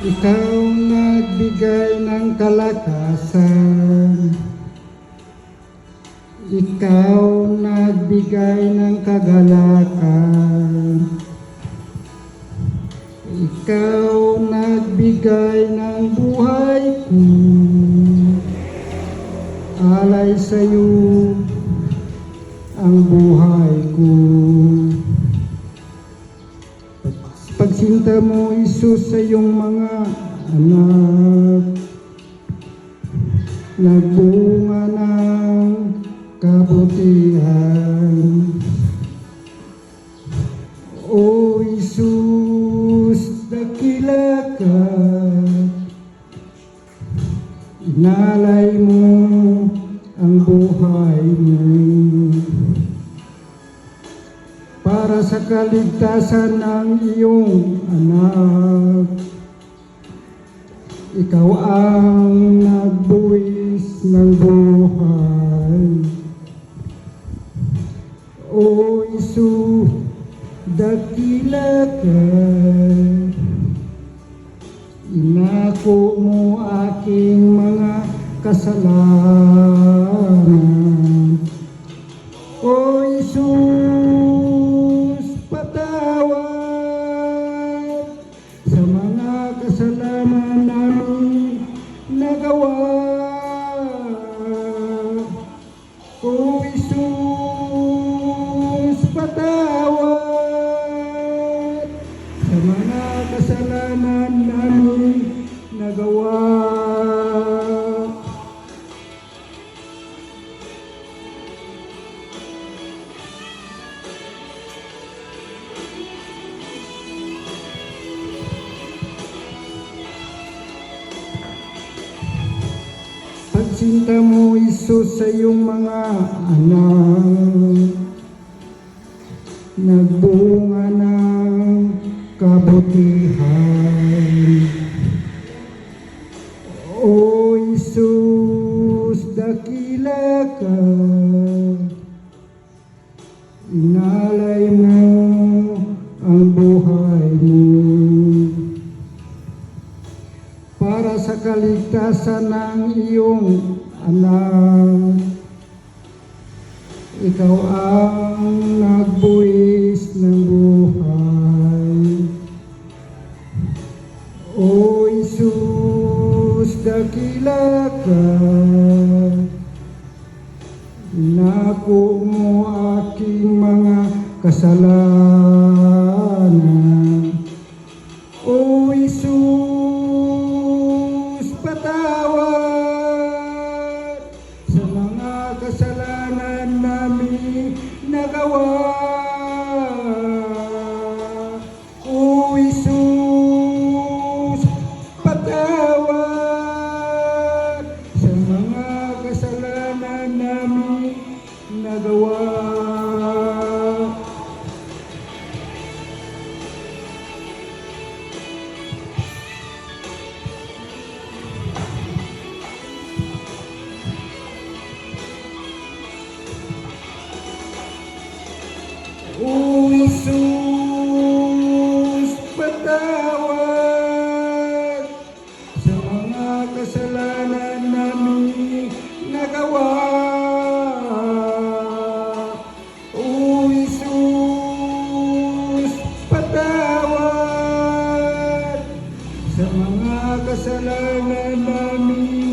Ikaw nagbigay ng kalakasan, ikaw nagbigay ng kagalakan, ikaw nagbigay ng buhay ko, alay sa'yo ang buhay ko. Pagsinta mo, Isus, sa iyong mga anak, nagbunga ng kabutihan. O Isus, dakila ka, inalay mo ang buhay mo para sa kaligtasan ng iyong anak. Ikaw ang nagbuwis ng buhay. O Isus, dakila ka, inako mo aking mga kasalanan. O Isus, patawad sa mga kasalanan namin nagawa. O Isus, patawad sa mga kasalanan namin nagawa. Pagsinta mo, Isus, sa iyong mga anak, nagbunga ng kabutihan. O Isus, dakila ka, inalay mo ang buhay mo para sa kaligtasan ng iyong anak. Ikaw ang nagbuwis ng buhay. O Isus, dakila ka, inako mo aking mga kasalanan. O Isus, patawad sa mga kasalanan namin nagawa. O Isus, patawad sa mga kasalanan namin nagawa. O Isus, patawad sa mga kasalanan namin nagawa. O Isus, patawad sa mga kasalanan namin